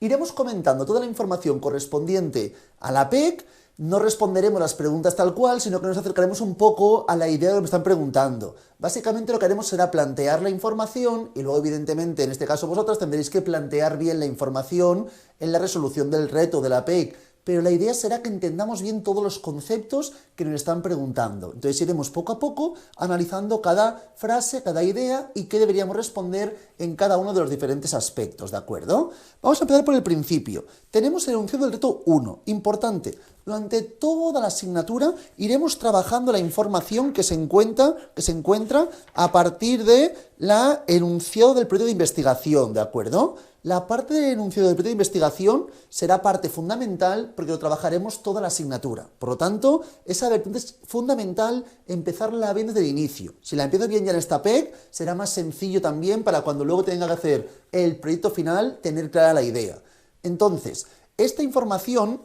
Iremos comentando toda la información correspondiente a la PEC. No responderemos las preguntas tal cual, sino que nos acercaremos un poco a la idea de lo que me están preguntando. Básicamente lo que haremos será plantear la información y luego, evidentemente, en este caso vosotras tendréis que plantear bien la información en la resolución del reto de la PEC. Pero la idea será que entendamos bien todos los conceptos que nos están preguntando. Entonces iremos poco a poco analizando cada frase, cada idea y qué deberíamos responder en cada uno de los diferentes aspectos, ¿de acuerdo? Vamos a empezar por el principio. Tenemos el enunciado del reto 1, importante. Durante toda la asignatura iremos trabajando la información que se encuentra a partir de la enunciado del proyecto de investigación, ¿de acuerdo? La parte del enunciado del proyecto de investigación será parte fundamental porque lo trabajaremos toda la asignatura. Por lo tanto, esa vertiente es fundamental empezarla bien desde el inicio. Si la empiezo bien ya en esta PEC, será más sencillo también para cuando luego tenga que hacer el proyecto final, tener clara la idea. Entonces, esta información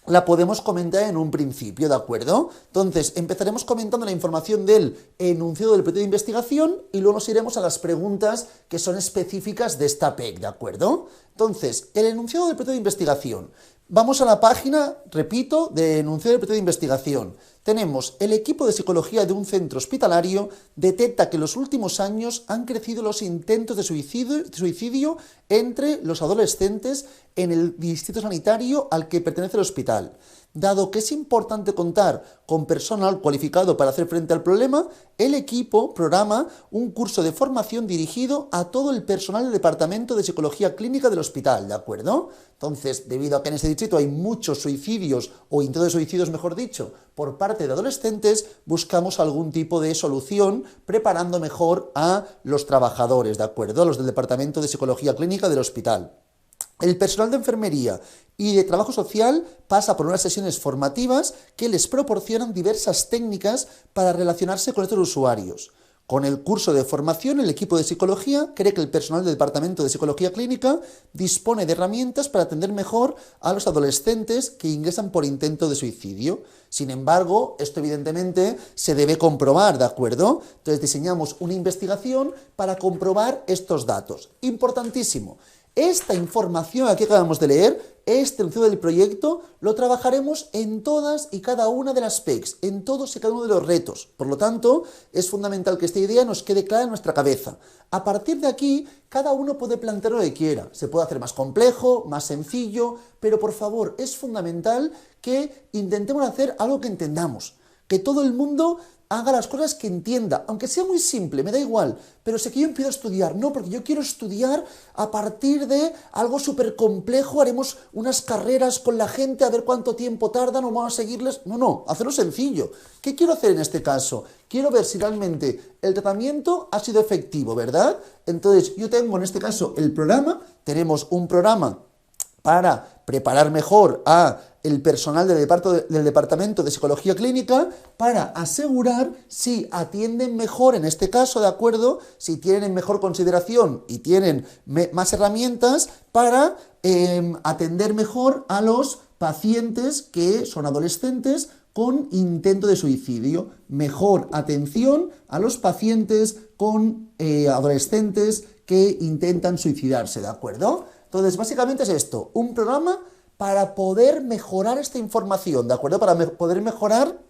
la podemos comentar en un principio, ¿de acuerdo? Entonces, empezaremos comentando la información del enunciado del proyecto de investigación y luego nos iremos a las preguntas que son específicas de esta PEC, ¿de acuerdo? Entonces, el enunciado del proyecto de investigación. Vamos a la página, repito, de enunciado del proyecto de investigación. Tenemos: el equipo de psicología de un centro hospitalario detecta que en los últimos años han crecido los intentos de suicidio entre los adolescentes en el distrito sanitario al que pertenece el hospital. Dado que es importante contar con personal cualificado para hacer frente al problema, el equipo programa un curso de formación dirigido a todo el personal del Departamento de Psicología Clínica del hospital, ¿de acuerdo? Entonces, debido a que en ese distrito hay muchos suicidios, o intentos de suicidios, mejor dicho, por parte de adolescentes, buscamos algún tipo de solución preparando mejor a los trabajadores, ¿de acuerdo? A los del Departamento de Psicología Clínica del hospital. El personal de enfermería y de trabajo social pasa por unas sesiones formativas que les proporcionan diversas técnicas para relacionarse con estos usuarios. Con el curso de formación, el equipo de psicología cree que el personal del Departamento de Psicología Clínica dispone de herramientas para atender mejor a los adolescentes que ingresan por intento de suicidio. Sin embargo, esto evidentemente se debe comprobar, ¿de acuerdo? Entonces diseñamos una investigación para comprobar estos datos. Importantísimo. Esta información aquí acabamos de leer, este enunciado del proyecto, lo trabajaremos en todas y cada una de las PECs, en todos y cada uno de los retos. Por lo tanto, es fundamental que esta idea nos quede clara en nuestra cabeza. A partir de aquí, cada uno puede plantear lo que quiera. Se puede hacer más complejo, más sencillo, pero por favor, es fundamental que intentemos hacer algo que entendamos. Que todo el mundo haga las cosas que entienda, aunque sea muy simple, me da igual, pero sé que yo empiezo a estudiar, no, porque yo quiero estudiar a partir de algo súper complejo, haremos unas carreras con la gente a ver cuánto tiempo tardan o vamos a seguirles, no, hacerlo sencillo. ¿Qué quiero hacer en este caso? Quiero ver si realmente el tratamiento ha sido efectivo, ¿verdad? Entonces yo tengo en este caso el programa, tenemos un programa para preparar mejor a el personal del Departamento de Psicología Clínica para asegurar si atienden mejor, en este caso, ¿de acuerdo? Si tienen mejor consideración y tienen más herramientas para atender mejor a los pacientes que son adolescentes con intento de suicidio. Mejor atención a los pacientes con adolescentes que intentan suicidarse, ¿de acuerdo? Entonces, básicamente es esto, un programa para poder mejorar esta información, ¿de acuerdo? Para poder mejorar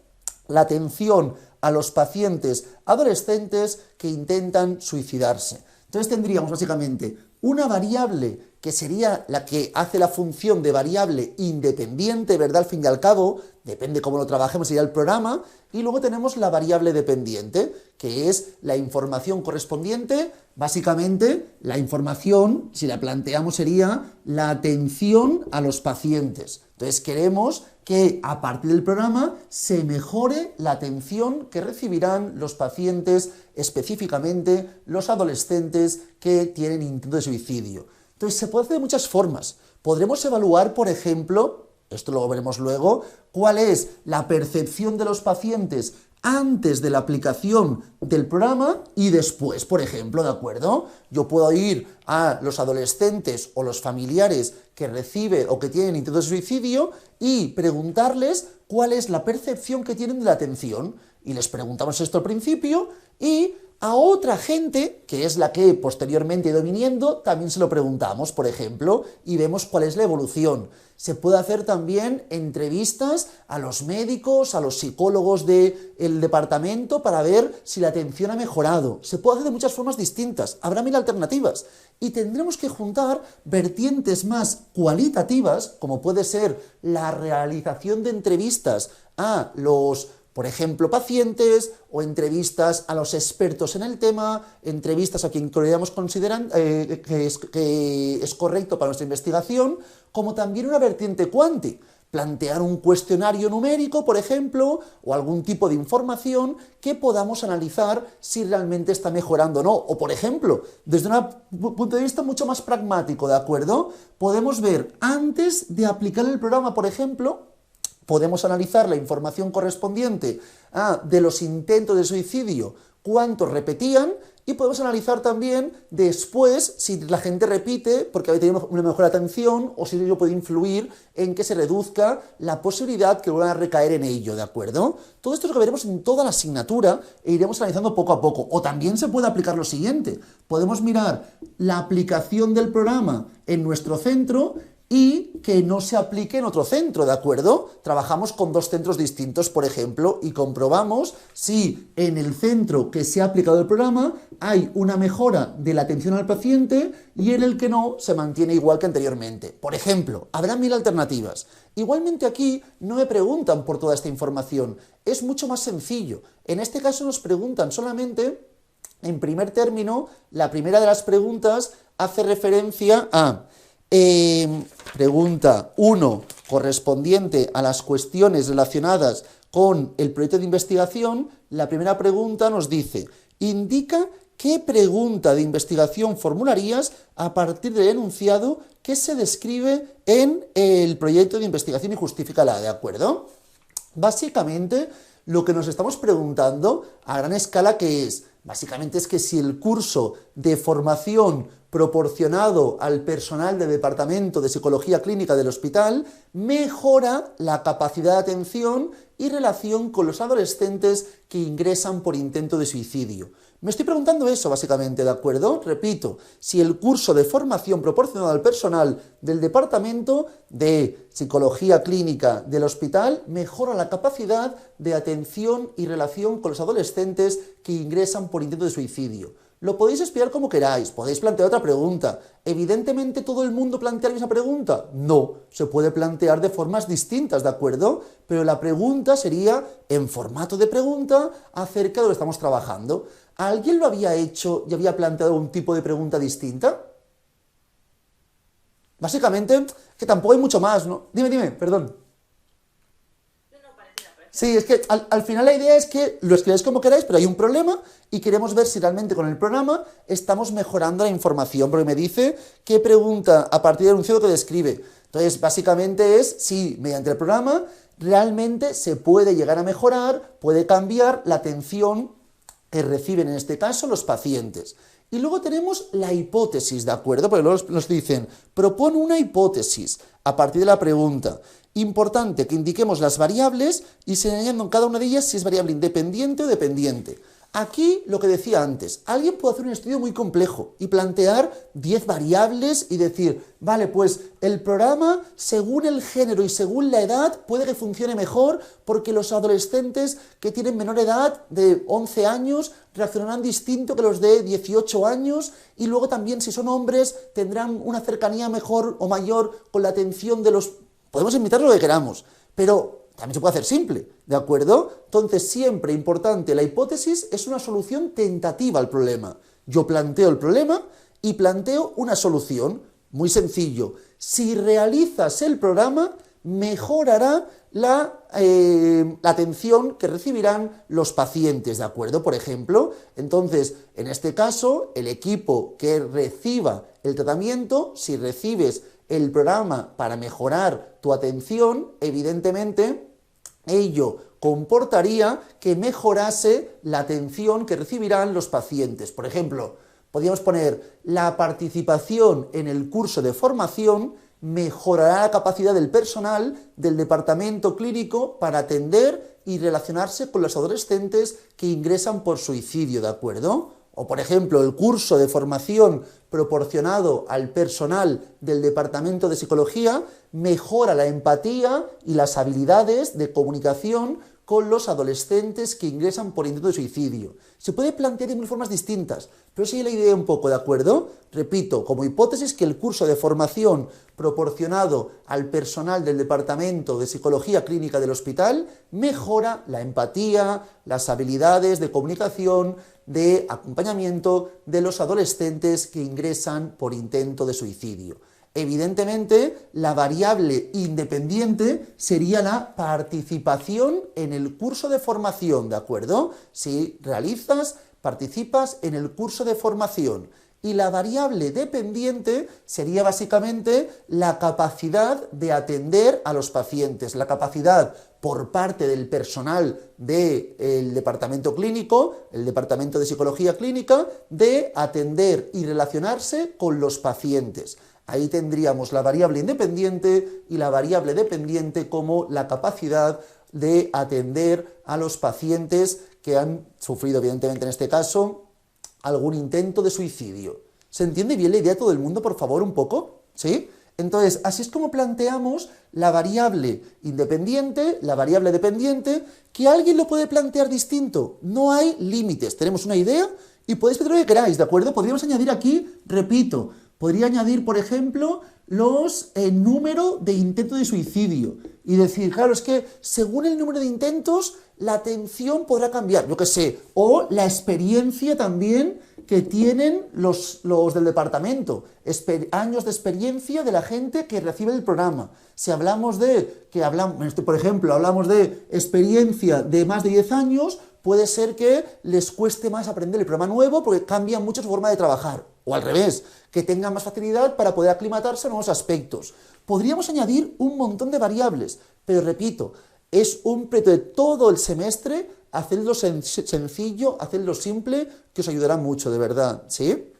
la atención a los pacientes adolescentes que intentan suicidarse. Entonces tendríamos básicamente una variable que sería la que hace la función de variable independiente, ¿verdad? Al fin y al cabo, depende cómo lo trabajemos, sería el programa, y luego tenemos la variable dependiente, que es la información correspondiente. Básicamente, la información, si la planteamos, sería la atención a los pacientes. Entonces queremos que a partir del programa se mejore la atención que recibirán los pacientes, específicamente los adolescentes que tienen intento de suicidio. Entonces se puede hacer de muchas formas. Podremos evaluar, por ejemplo, esto lo veremos luego, cuál es la percepción de los pacientes antes de la aplicación del programa y después, por ejemplo, ¿de acuerdo? Yo puedo ir a los adolescentes o los familiares que reciben o que tienen intento de suicidio y preguntarles cuál es la percepción que tienen de la atención. Y les preguntamos esto al principio y A otra gente, que es la que posteriormente ha ido viniendo, también se lo preguntamos, por ejemplo, y vemos cuál es la evolución. Se puede hacer también entrevistas a los médicos, a los psicólogos del departamento para ver si la atención ha mejorado. Se puede hacer de muchas formas distintas, habrá 1000 alternativas. Y tendremos que juntar vertientes más cualitativas, como puede ser la realización de entrevistas a los, por ejemplo, pacientes, o entrevistas a los expertos en el tema, entrevistas a quien creamos que es correcto para nuestra investigación, como también una vertiente cuanti, plantear un cuestionario numérico, por ejemplo, o algún tipo de información que podamos analizar si realmente está mejorando o no. O, por ejemplo, desde un punto de vista mucho más pragmático, ¿de acuerdo? Podemos ver, antes de aplicar el programa, por ejemplo, podemos analizar la información correspondiente de los intentos de suicidio, cuántos repetían, y podemos analizar también después si la gente repite porque había tenido una mejor atención o si ello puede influir en que se reduzca la posibilidad que vuelvan a recaer en ello, ¿de acuerdo? Todo esto es lo que veremos en toda la asignatura e iremos analizando poco a poco. O también se puede aplicar lo siguiente. Podemos mirar la aplicación del programa en nuestro centro y que no se aplique en otro centro, ¿de acuerdo? Trabajamos con 2 centros distintos, por ejemplo, y comprobamos si en el centro que se ha aplicado el programa hay una mejora de la atención al paciente y en el que no se mantiene igual que anteriormente. Por ejemplo, habrá 1000 alternativas. Igualmente aquí no me preguntan por toda esta información, es mucho más sencillo. En este caso nos preguntan solamente, en primer término, la primera de las preguntas hace referencia a pregunta 1, correspondiente a las cuestiones relacionadas con el proyecto de investigación. La primera pregunta nos dice, indica qué pregunta de investigación formularías a partir del enunciado que se describe en el proyecto de investigación y justifícala, ¿de acuerdo? Básicamente, lo que nos estamos preguntando a gran escala, ¿qué es? Básicamente es que si el curso de formación proporcionado al personal del Departamento de Psicología Clínica del hospital mejora la capacidad de atención y relación con los adolescentes que ingresan por intento de suicidio. Me estoy preguntando eso, básicamente, ¿de acuerdo? Repito, si el curso de formación proporcionado al personal del Departamento de Psicología Clínica del hospital mejora la capacidad de atención y relación con los adolescentes que ingresan por intento de suicidio. Lo podéis explicar como queráis, podéis plantear otra pregunta. ¿Evidentemente todo el mundo plantea la misma pregunta? No, se puede plantear de formas distintas, ¿de acuerdo? Pero la pregunta sería en formato de pregunta acerca de lo que estamos trabajando. ¿Alguien lo había hecho y había planteado un tipo de pregunta distinta? Básicamente, que tampoco hay mucho más, ¿no? Dime, perdón. Sí, es que al final la idea es que lo escribáis como queráis, pero hay un problema y queremos ver si realmente con el programa estamos mejorando la información, porque me dice qué pregunta a partir del enunciado que describe. Entonces, básicamente es si mediante el programa realmente se puede llegar a mejorar, puede cambiar la atención que reciben en este caso los pacientes. Y luego tenemos la hipótesis, ¿de acuerdo? Porque luego nos dicen, propone una hipótesis a partir de la pregunta. Importante que indiquemos las variables y señalando en cada una de ellas si es variable independiente o dependiente. Aquí, lo que decía antes, alguien puede hacer un estudio muy complejo y plantear 10 variables y decir, vale, pues el programa, según el género y según la edad, puede que funcione mejor porque los adolescentes que tienen menor edad, de 11 años, reaccionarán distinto que los de 18 años y luego también, si son hombres, tendrán una cercanía mejor o mayor con la atención de los... Podemos inventar lo que queramos, pero también se puede hacer simple, ¿de acuerdo? Entonces, siempre importante, la hipótesis es una solución tentativa al problema. Yo planteo el problema y planteo una solución. Muy sencillo. Si realizas el programa, mejorará la atención que recibirán los pacientes, ¿de acuerdo? Por ejemplo, entonces, en este caso, el equipo que reciba el tratamiento, si recibes el programa para mejorar tu atención, evidentemente, ello comportaría que mejorase la atención que recibirán los pacientes. Por ejemplo, podríamos poner la participación en el curso de formación mejorará la capacidad del personal del departamento clínico para atender y relacionarse con los adolescentes que ingresan por suicidio, ¿de acuerdo? O, por ejemplo, el curso de formación proporcionado al personal del Departamento de Psicología mejora la empatía y las habilidades de comunicación con los adolescentes que ingresan por intento de suicidio. Se puede plantear de mil formas distintas, pero sigue la idea un poco, ¿de acuerdo? Repito, como hipótesis que el curso de formación proporcionado al personal del Departamento de Psicología Clínica del hospital mejora la empatía, las habilidades de comunicación, de acompañamiento de los adolescentes que ingresan por intento de suicidio. Evidentemente, la variable independiente sería la participación en el curso de formación, ¿de acuerdo? Si participas en el curso de formación. Y la variable dependiente sería básicamente la capacidad de atender a los pacientes, la capacidad por parte del personal del departamento clínico, el departamento de psicología clínica, de atender y relacionarse con los pacientes. Ahí tendríamos la variable independiente y la variable dependiente como la capacidad de atender a los pacientes que han sufrido, evidentemente en este caso, algún intento de suicidio. ¿Se entiende bien la idea de todo el mundo, por favor, un poco? ¿Sí? Entonces, así es como planteamos la variable independiente, la variable dependiente, que alguien lo puede plantear distinto. No hay límites. Tenemos una idea y podéis pedir lo que queráis, ¿de acuerdo? Podríamos añadir aquí, repito, podría añadir, por ejemplo, el número de intentos de suicidio. Y decir, claro, es que según el número de intentos, la atención podrá cambiar, yo qué sé. O la experiencia también que tienen los del departamento. Años de experiencia de la gente que recibe el programa. Si hablamos por ejemplo, hablamos de experiencia de más de 10 años, puede ser que les cueste más aprender el programa nuevo porque cambia mucho su forma de trabajar. O al revés, que tengan más facilidad para poder aclimatarse a nuevos aspectos. Podríamos añadir un montón de variables, pero repito, es un proyecto de todo el semestre, hacedlo sencillo, hacedlo simple, que os ayudará mucho, de verdad, ¿sí?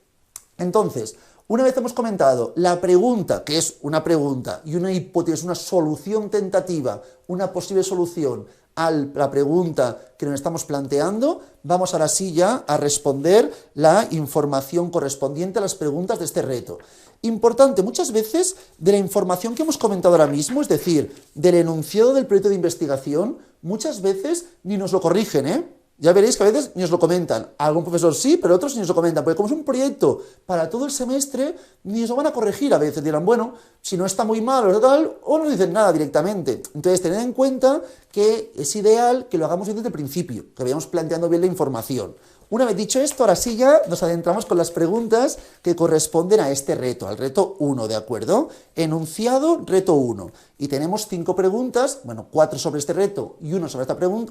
Entonces, una vez hemos comentado la pregunta, que es una pregunta, y una hipótesis, una solución tentativa, una posible solución a la pregunta que nos estamos planteando, vamos ahora sí ya a responder la información correspondiente a las preguntas de este reto. Importante, muchas veces de la información que hemos comentado ahora mismo, es decir, del enunciado del proyecto de investigación, muchas veces ni nos lo corrigen, ¿eh? Ya veréis que a veces ni os lo comentan. Algún profesor sí, pero otros ni os lo comentan. Porque como es un proyecto para todo el semestre, ni os lo van a corregir a veces. Dirán, bueno, si no está muy mal o tal, o no dicen nada directamente. Entonces, tened en cuenta que es ideal que lo hagamos bien desde el principio, que vayamos planteando bien la información. Una vez dicho esto, ahora sí ya nos adentramos con las preguntas que corresponden a este reto, al reto 1, ¿de acuerdo? Enunciado, reto 1. Y tenemos 5 preguntas, bueno, 4 sobre este reto y 1 sobre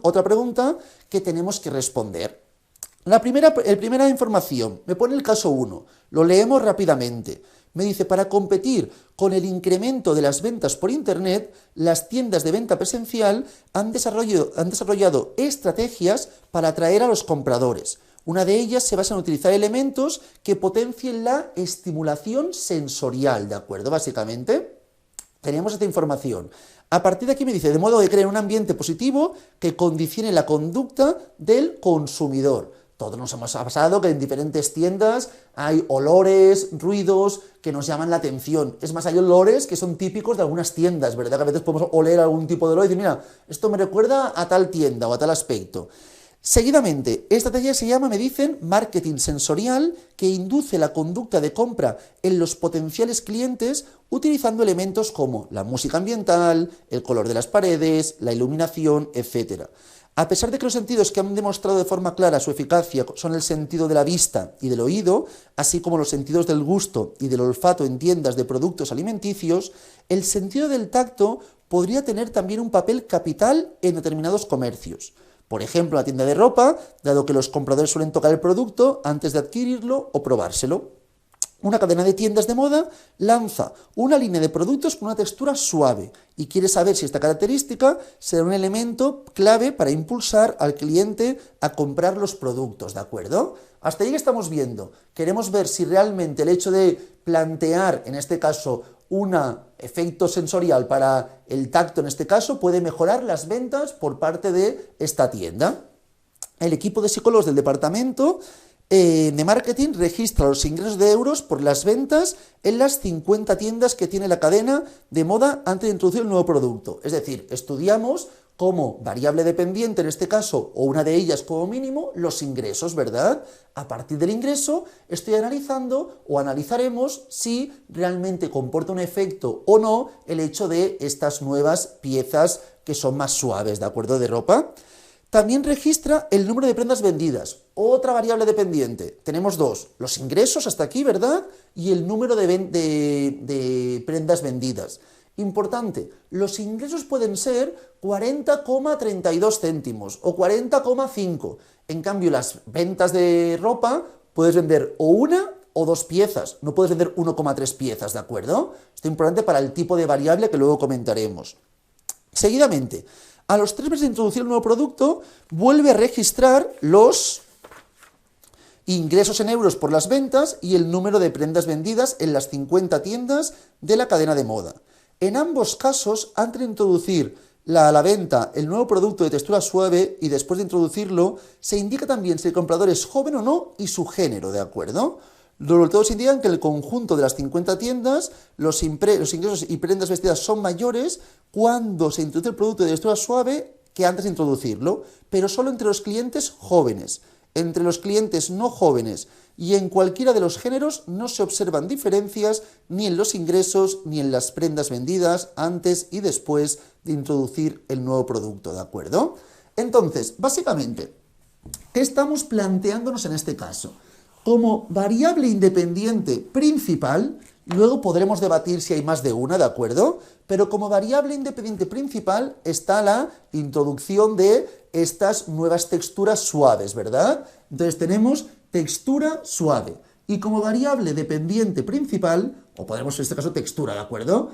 otra pregunta que tenemos que responder. La primera información, me pone el caso 1, lo leemos rápidamente. Me dice, para competir con el incremento de las ventas por Internet, las tiendas de venta presencial han desarrollado estrategias para atraer a los compradores. Una de ellas se basa en utilizar elementos que potencien la estimulación sensorial, ¿de acuerdo? Básicamente, tenemos esta información. A partir de aquí me dice, de modo que creen un ambiente positivo que condicione la conducta del consumidor. Todos nos hemos pasado que en diferentes tiendas hay olores, ruidos que nos llaman la atención. Es más, hay olores que son típicos de algunas tiendas, ¿verdad? Que a veces podemos oler algún tipo de olor y decir, mira, esto me recuerda a tal tienda o a tal aspecto. Seguidamente, esta estrategia se llama, me dicen, marketing sensorial, que induce la conducta de compra en los potenciales clientes utilizando elementos como la música ambiental, el color de las paredes, la iluminación, etc. A pesar de que los sentidos que han demostrado de forma clara su eficacia son el sentido de la vista y del oído, así como los sentidos del gusto y del olfato en tiendas de productos alimenticios, el sentido del tacto podría tener también un papel capital en determinados comercios. Por ejemplo, en la tienda de ropa, dado que los compradores suelen tocar el producto antes de adquirirlo o probárselo. Una cadena de tiendas de moda lanza una línea de productos con una textura suave y quiere saber si esta característica será un elemento clave para impulsar al cliente a comprar los productos, ¿de acuerdo? Hasta ahí que estamos viendo. Queremos ver si realmente el hecho de plantear, en este caso, un efecto sensorial para el tacto en este caso, puede mejorar las ventas por parte de esta tienda. El equipo de psicólogos del departamento de marketing registra los ingresos de euros por las ventas en las 50 tiendas que tiene la cadena de moda antes de introducir el nuevo producto. Es decir, estudiamos como variable dependiente, en este caso, o una de ellas como mínimo, los ingresos, ¿verdad? A partir del ingreso estoy analizando o analizaremos si realmente comporta un efecto o no el hecho de estas nuevas piezas que son más suaves, ¿de acuerdo? De ropa. También registra el número de prendas vendidas, otra variable dependiente. Tenemos dos, los ingresos hasta aquí, ¿verdad? Y el número de prendas vendidas. Importante, los ingresos pueden ser 40,32 céntimos o 40,5. En cambio, las ventas de ropa puedes vender o una o dos piezas, no puedes vender 1,3 piezas, ¿de acuerdo? Esto es importante para el tipo de variable que luego comentaremos. Seguidamente, a los 3 meses de introducir el nuevo producto, vuelve a registrar los ingresos en euros por las ventas y el número de prendas vendidas en las 50 tiendas de la cadena de moda. En ambos casos, antes de introducir a la venta el nuevo producto de textura suave y después de introducirlo, se indica también si el comprador es joven o no y su género, ¿de acuerdo? Los resultados indican que en el conjunto de las 50 tiendas los ingresos y prendas vestidas son mayores cuando se introduce el producto de textura suave que antes de introducirlo, pero solo entre los clientes jóvenes. Entre los clientes no jóvenes y en cualquiera de los géneros no se observan diferencias ni en los ingresos ni en las prendas vendidas antes y después de introducir el nuevo producto, ¿de acuerdo? Entonces, básicamente, ¿qué estamos planteándonos en este caso? Como variable independiente principal, luego podremos debatir si hay más de una, ¿de acuerdo? Pero como variable independiente principal está la introducción de estas nuevas texturas suaves, ¿verdad? Entonces tenemos textura suave. Y como variable dependiente principal, o podemos en este caso textura, ¿de acuerdo?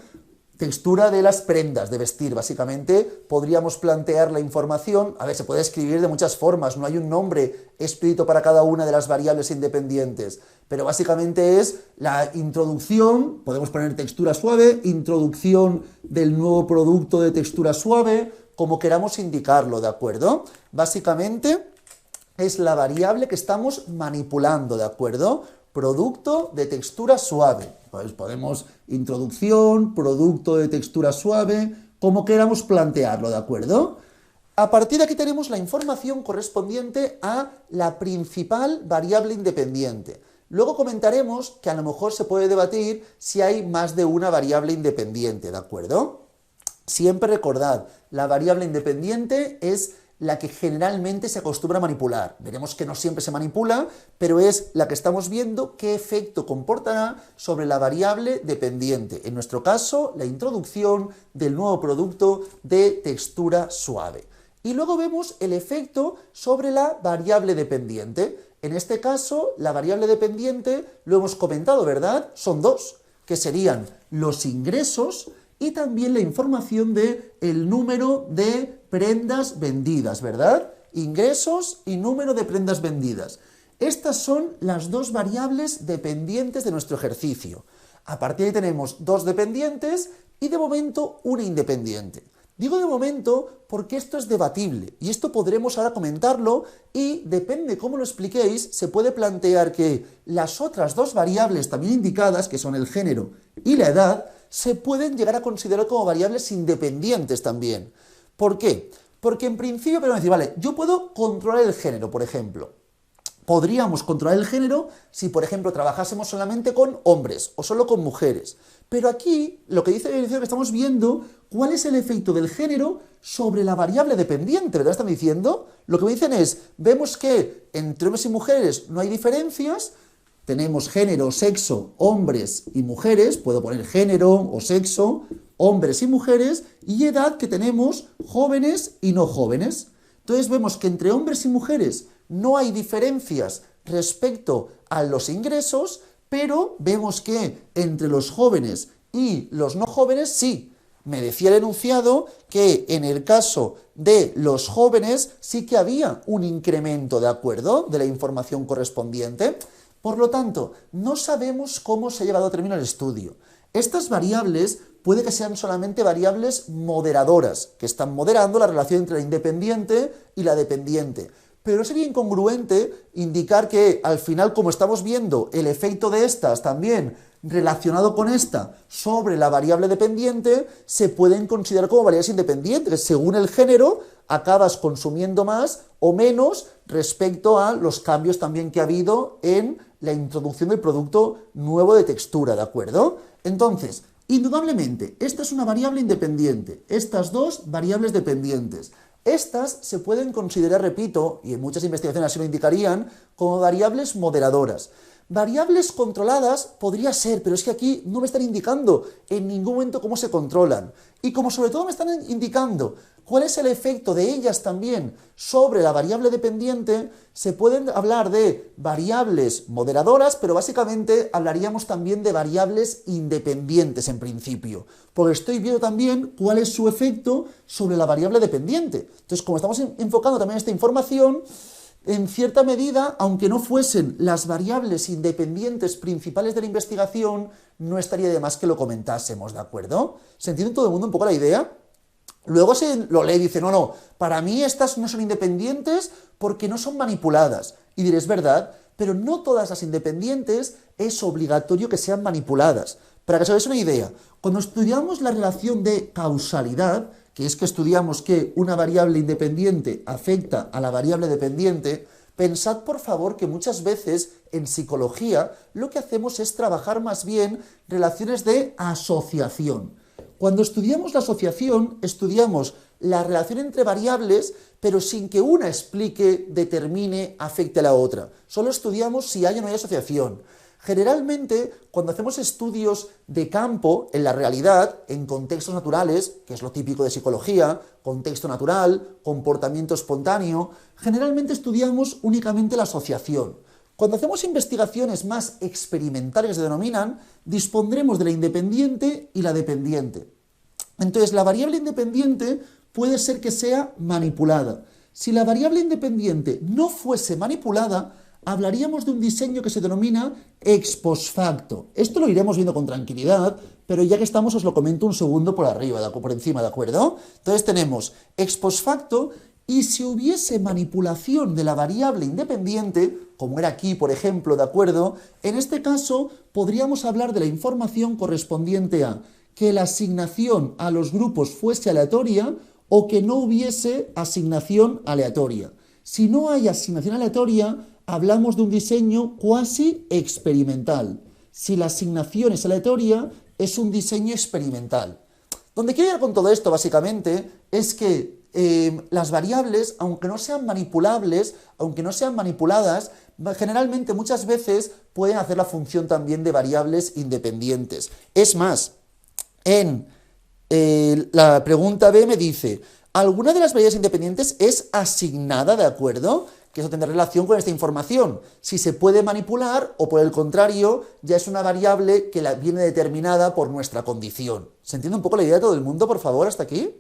Textura de las prendas de vestir, básicamente podríamos plantear la información, a ver, se puede escribir de muchas formas, no hay un nombre explícito para cada una de las variables independientes, pero básicamente es la introducción, podemos poner textura suave, introducción del nuevo producto de textura suave, como queramos indicarlo, ¿de acuerdo? Básicamente es la variable que estamos manipulando, ¿de acuerdo? Producto de textura suave. Pues podemos introducción, producto de textura suave, como queramos plantearlo, ¿de acuerdo? A partir de aquí tenemos la información correspondiente a la principal variable independiente. Luego comentaremos que a lo mejor se puede debatir si hay más de una variable independiente, ¿de acuerdo? Siempre recordad, la variable independiente es la que generalmente se acostumbra a manipular. Veremos que no siempre se manipula, pero es la que estamos viendo qué efecto comportará sobre la variable dependiente. En nuestro caso, la introducción del nuevo producto de textura suave. Y luego vemos el efecto sobre la variable dependiente. En este caso, la variable dependiente, lo hemos comentado, ¿verdad? Son dos, que serían los ingresos y también la información de el número de prendas vendidas, ¿verdad? Ingresos y número de prendas vendidas. Estas son las dos variables dependientes de nuestro ejercicio. A partir de ahí tenemos dos dependientes y de momento una independiente. Digo de momento porque esto es debatible y esto podremos ahora comentarlo y depende cómo lo expliquéis, se puede plantear que las otras dos variables también indicadas, que son el género y la edad, se pueden llegar a considerar como variables independientes también. ¿Por qué? Porque en principio podemos decir, vale, yo puedo controlar el género, por ejemplo. Podríamos controlar el género si, por ejemplo, trabajásemos solamente con hombres o solo con mujeres. Pero aquí, lo que dice la definición, que estamos viendo cuál es el efecto del género sobre la variable dependiente, ¿verdad? Están diciendo, lo que me dicen es, vemos que entre hombres y mujeres no hay diferencias, tenemos género, sexo, hombres y mujeres, puedo poner género o sexo, hombres y mujeres, y edad que tenemos jóvenes y no jóvenes. Entonces vemos que entre hombres y mujeres no hay diferencias respecto a los ingresos, pero vemos que entre los jóvenes y los no jóvenes sí. Me decía el enunciado que en el caso de los jóvenes sí que había un incremento, ¿de acuerdo?, de la información correspondiente. Por lo tanto, no sabemos cómo se ha llevado a término el estudio. Estas variables puede que sean solamente variables moderadoras, que están moderando la relación entre la independiente y la dependiente. Pero no sería incongruente indicar que al final, como estamos viendo el efecto de estas también relacionado con esta sobre la variable dependiente, se pueden considerar como variables independientes. Según el género, acabas consumiendo más o menos respecto a los cambios también que ha habido en la introducción del producto nuevo de textura, ¿de acuerdo? Entonces, indudablemente, esta es una variable independiente, estas dos variables dependientes. Estas se pueden considerar, repito, y en muchas investigaciones así lo indicarían, como variables moderadoras. Variables controladas podría ser, pero es que aquí no me están indicando en ningún momento cómo se controlan. Y como sobre todo me están indicando cuál es el efecto de ellas también sobre la variable dependiente, se pueden hablar de variables moderadoras, pero básicamente hablaríamos también de variables independientes en principio, porque estoy viendo también cuál es su efecto sobre la variable dependiente. Entonces, como estamos enfocando también esta información, en cierta medida, aunque no fuesen las variables independientes principales de la investigación, no estaría de más que lo comentásemos, ¿de acuerdo? ¿Se entiende todo el mundo un poco la idea? Luego se lo lee y dice, no, para mí estas no son independientes porque no son manipuladas. Y diré, es verdad, pero no todas las independientes es obligatorio que sean manipuladas. Para que os hagáis una idea, cuando estudiamos la relación de causalidad, que es que estudiamos que una variable independiente afecta a la variable dependiente, pensad por favor que muchas veces en psicología lo que hacemos es trabajar más bien relaciones de asociación. Cuando estudiamos la asociación, estudiamos la relación entre variables, pero sin que una explique, determine, afecte a la otra. Solo estudiamos si hay o no hay asociación. Generalmente, cuando hacemos estudios de campo en la realidad, en contextos naturales, que es lo típico de psicología, contexto natural, comportamiento espontáneo, generalmente estudiamos únicamente la asociación. Cuando hacemos investigaciones más experimentales, que se denominan, dispondremos de la independiente y la dependiente. Entonces, la variable independiente puede ser que sea manipulada. Si la variable independiente no fuese manipulada, hablaríamos de un diseño que se denomina ex post facto. Esto lo iremos viendo con tranquilidad, pero ya que estamos os lo comento un segundo por arriba, por encima, ¿de acuerdo? Entonces tenemos ex post facto y si hubiese manipulación de la variable independiente, como era aquí, por ejemplo, ¿de acuerdo? En este caso podríamos hablar de la información correspondiente a que la asignación a los grupos fuese aleatoria o que no hubiese asignación aleatoria. Si no hay asignación aleatoria, hablamos de un diseño cuasi experimental. Si la asignación es aleatoria, es un diseño experimental. Donde quiero ir con todo esto, básicamente, es que las variables, aunque no sean manipulables, aunque no sean manipuladas, generalmente muchas veces pueden hacer la función también de variables independientes. Es más, en la pregunta B me dice, ¿alguna de las variables independientes es asignada, de acuerdo? Que eso tendrá relación con esta información. Si se puede manipular o por el contrario, ya es una variable que viene determinada por nuestra condición. ¿Se entiende un poco la idea de todo el mundo, por favor, hasta aquí?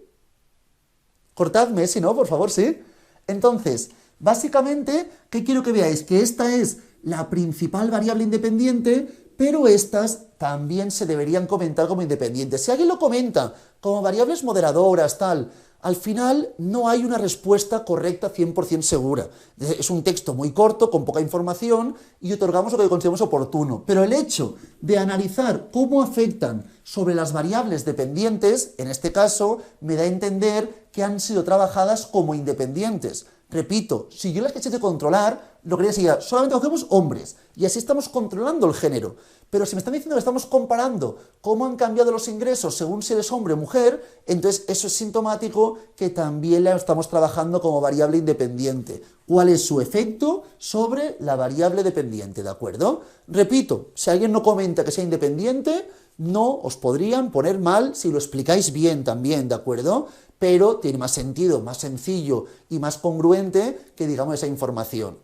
Cortadme, si no, por favor, sí. Entonces, básicamente, ¿qué quiero que veáis? Que esta es la principal variable independiente, pero estas también se deberían comentar como independientes. Si alguien lo comenta como variables moderadoras, tal, al final no hay una respuesta correcta 100% segura. Es un texto muy corto, con poca información, y otorgamos lo que consideramos oportuno. Pero el hecho de analizar cómo afectan sobre las variables dependientes, en este caso, me da a entender que han sido trabajadas como independientes. Repito, si yo las quisiese controlar, lo que sería, solamente cogemos hombres, y así estamos controlando el género. Pero si me están diciendo que estamos comparando cómo han cambiado los ingresos según si eres hombre o mujer, entonces eso es sintomático que también la estamos trabajando como variable independiente. ¿Cuál es su efecto sobre la variable dependiente? ¿De acuerdo? Repito, si alguien no comenta que sea independiente, no os podrían poner mal si lo explicáis bien también, ¿de acuerdo? Pero tiene más sentido, más sencillo y más congruente que digamos esa información.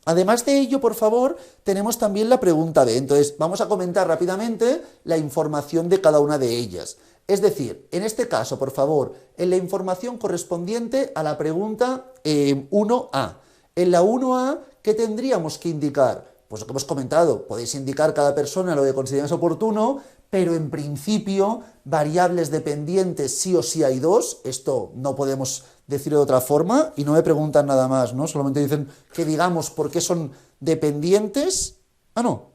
Además de ello, por favor, tenemos también la pregunta B. Entonces, vamos a comentar rápidamente la información de cada una de ellas. Es decir, en este caso, por favor, en la información correspondiente a la pregunta 1A. En la 1A, ¿qué tendríamos que indicar? Pues lo que hemos comentado, podéis indicar cada persona lo que consideréis oportuno, pero en principio variables dependientes sí o sí hay dos, esto no podemos decirlo de otra forma y no me preguntan nada más, ¿no? Solamente dicen que digamos por qué son dependientes. Ah, no.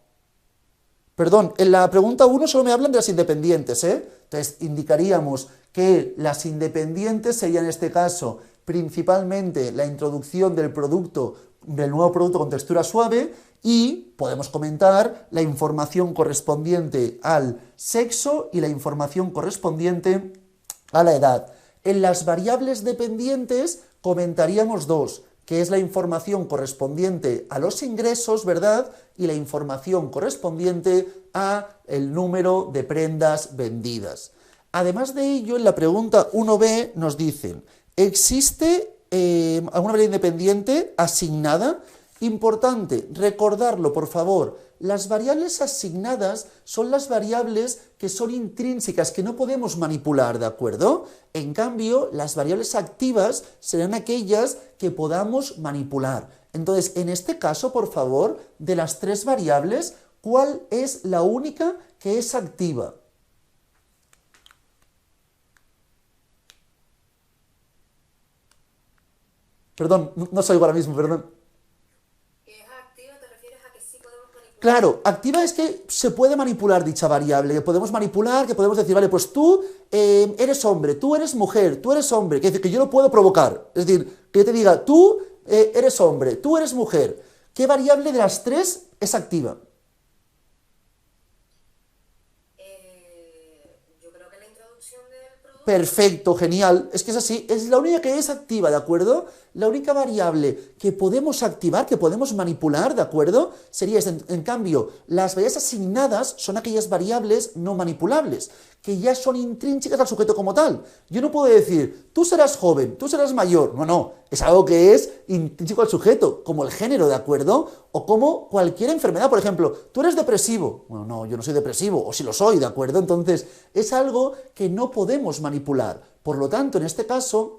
Perdón, en la pregunta 1 solo me hablan de las independientes, ¿eh? Entonces indicaríamos que las independientes serían en este caso principalmente la introducción del nuevo producto con textura suave, y podemos comentar la información correspondiente al sexo y la información correspondiente a la edad. En las variables dependientes comentaríamos dos, que es la información correspondiente a los ingresos, ¿verdad? Y la información correspondiente a el número de prendas vendidas. Además de ello, en la pregunta 1b nos dicen, ¿existe alguna variable independiente asignada? Importante, recordarlo, por favor. Las variables asignadas son las variables que son intrínsecas, que no podemos manipular, ¿de acuerdo? En cambio, las variables activas serán aquellas que podamos manipular. Entonces, en este caso, por favor, de las tres variables, ¿cuál es la única que es activa? Perdón, no soy ahora mismo, perdón. Claro, activa es que se puede manipular dicha variable, que podemos manipular, que podemos decir, vale, pues tú eres hombre, tú eres mujer, tú eres hombre, que yo lo puedo provocar. Es decir, que yo te diga, tú eres hombre, tú eres mujer. ¿Qué variable de las tres es activa? Yo creo que la introducción del producto. Perfecto, genial. Es que es así, es la única que es activa, ¿de acuerdo? La única variable que podemos activar, que podemos manipular, ¿de acuerdo? Sería esta. En cambio, las variables asignadas son aquellas variables no manipulables, que ya son intrínsecas al sujeto como tal. Yo no puedo decir, tú serás joven, tú serás mayor. No, es algo que es intrínseco al sujeto, como el género, ¿de acuerdo? O como cualquier enfermedad, por ejemplo, tú eres depresivo. Bueno, no, yo no soy depresivo, o si lo soy, ¿de acuerdo? Entonces, es algo que no podemos manipular. Por lo tanto, en este caso,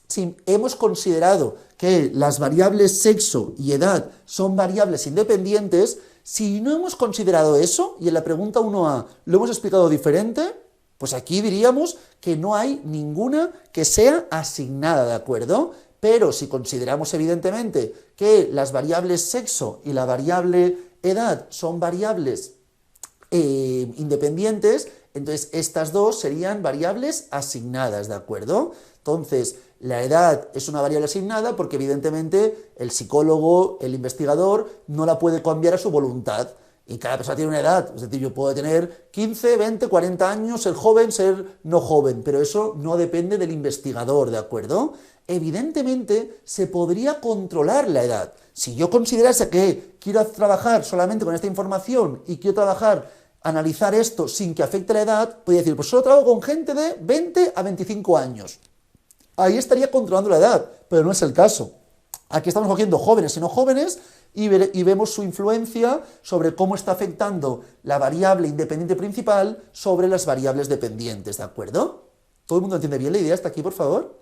si hemos considerado que las variables sexo y edad son variables independientes, si no hemos considerado eso, y en la pregunta 1a lo hemos explicado diferente, pues aquí diríamos que no hay ninguna que sea asignada, ¿de acuerdo? Pero si consideramos evidentemente que las variables sexo y la variable edad son variables independientes, entonces estas dos serían variables asignadas, ¿de acuerdo? Entonces, la edad es una variable asignada porque evidentemente el psicólogo, el investigador, no la puede cambiar a su voluntad. Y cada persona tiene una edad, es decir, yo puedo tener 15, 20, 40 años, ser joven, ser no joven, pero eso no depende del investigador, ¿de acuerdo? Evidentemente se podría controlar la edad. Si yo considerase que quiero trabajar solamente con esta información y quiero analizar esto sin que afecte la edad, podría decir, pues solo trabajo con gente de 20 a 25 años. Ahí estaría controlando la edad, pero no es el caso. Aquí estamos cogiendo jóvenes y no jóvenes y vemos su influencia sobre cómo está afectando la variable independiente principal sobre las variables dependientes, ¿de acuerdo? ¿Todo el mundo entiende bien la idea hasta aquí, por favor?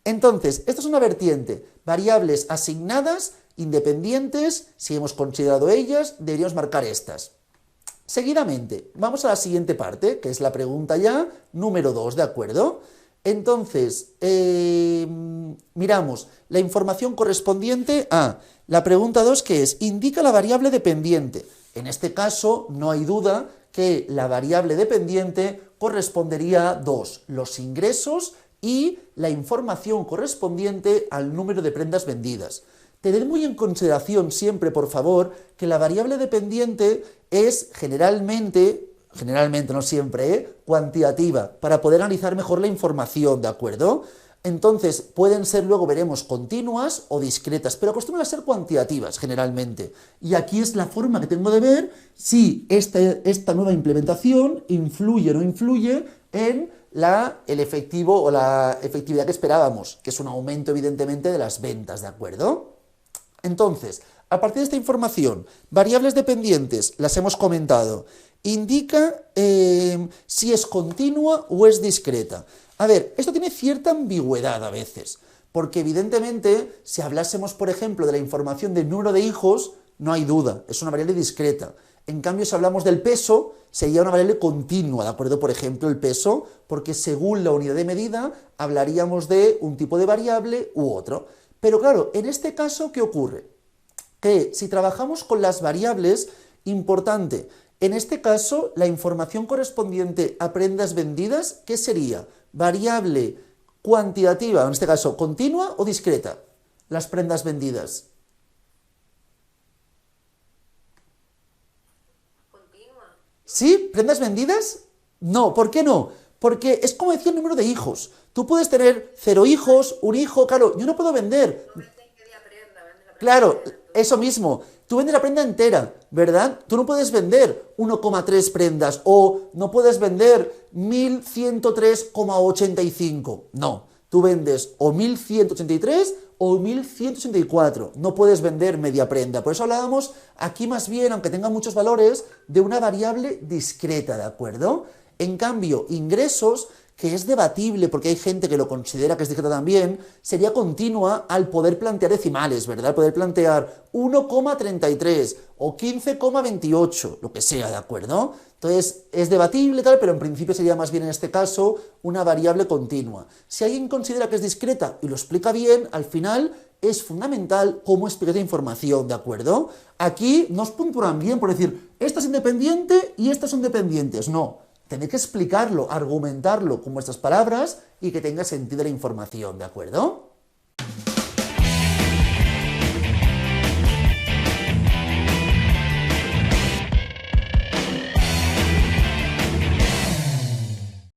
Entonces, esto es una vertiente. Variables asignadas, independientes, si hemos considerado ellas, deberíamos marcar estas. Seguidamente, vamos a la siguiente parte, que es la pregunta ya número 2, ¿de acuerdo? Entonces, miramos la información correspondiente a la pregunta 2, que es, indica la variable dependiente. En este caso, no hay duda que la variable dependiente correspondería a dos, los ingresos y la información correspondiente al número de prendas vendidas. Tened muy en consideración siempre, por favor, que la variable dependiente es generalmente no siempre, cuantitativa, para poder analizar mejor la información, ¿de acuerdo? Entonces, pueden ser, luego veremos, continuas o discretas, pero acostumbran a ser cuantitativas, generalmente. Y aquí es la forma que tengo de ver si esta nueva implementación influye o no influye en el efectivo o la efectividad que esperábamos, que es un aumento, evidentemente, de las ventas, ¿de acuerdo? Entonces, a partir de esta información, variables dependientes, las hemos comentado, indica si es continua o es discreta. A ver, esto tiene cierta ambigüedad a veces, porque evidentemente, si hablásemos, por ejemplo, de la información del número de hijos, no hay duda, es una variable discreta. En cambio, si hablamos del peso, sería una variable continua, ¿de acuerdo? Por ejemplo, el peso, porque según la unidad de medida, hablaríamos de un tipo de variable u otro. Pero claro, en este caso, ¿qué ocurre? Que si trabajamos con las variables, importante, en este caso, la información correspondiente a prendas vendidas, ¿qué sería? Variable cuantitativa, en este caso, continua o discreta, las prendas vendidas. Continua. ¿Sí? ¿Prendas vendidas? No, ¿por qué no? Porque es como decía el número de hijos. Tú puedes tener 0 hijos, un hijo, claro, yo no puedo vender. No venden media prenda, venden la prenda Claro, entera. eso mismo. Tú vendes la prenda entera, ¿verdad? Tú no puedes vender 1,3 prendas o no puedes vender 1103,85. No, tú vendes o 1183 o 1184. No puedes vender media prenda. Por eso hablábamos aquí más bien, aunque tenga muchos valores, de una variable discreta, ¿de acuerdo? En cambio, ingresos, que es debatible porque hay gente que lo considera que es discreta también, sería continua al poder plantear decimales, ¿verdad? Poder plantear 1,33 o 15,28, lo que sea, ¿de acuerdo? Entonces, es debatible tal, pero en principio sería más bien en este caso una variable continua. Si alguien considera que es discreta y lo explica bien, al final es fundamental cómo explicar la información, ¿de acuerdo? Aquí no os puntúan bien por decir, esta es independiente y estas son dependientes, no. Tenéis que explicarlo, argumentarlo con vuestras palabras y que tenga sentido la información, ¿de acuerdo?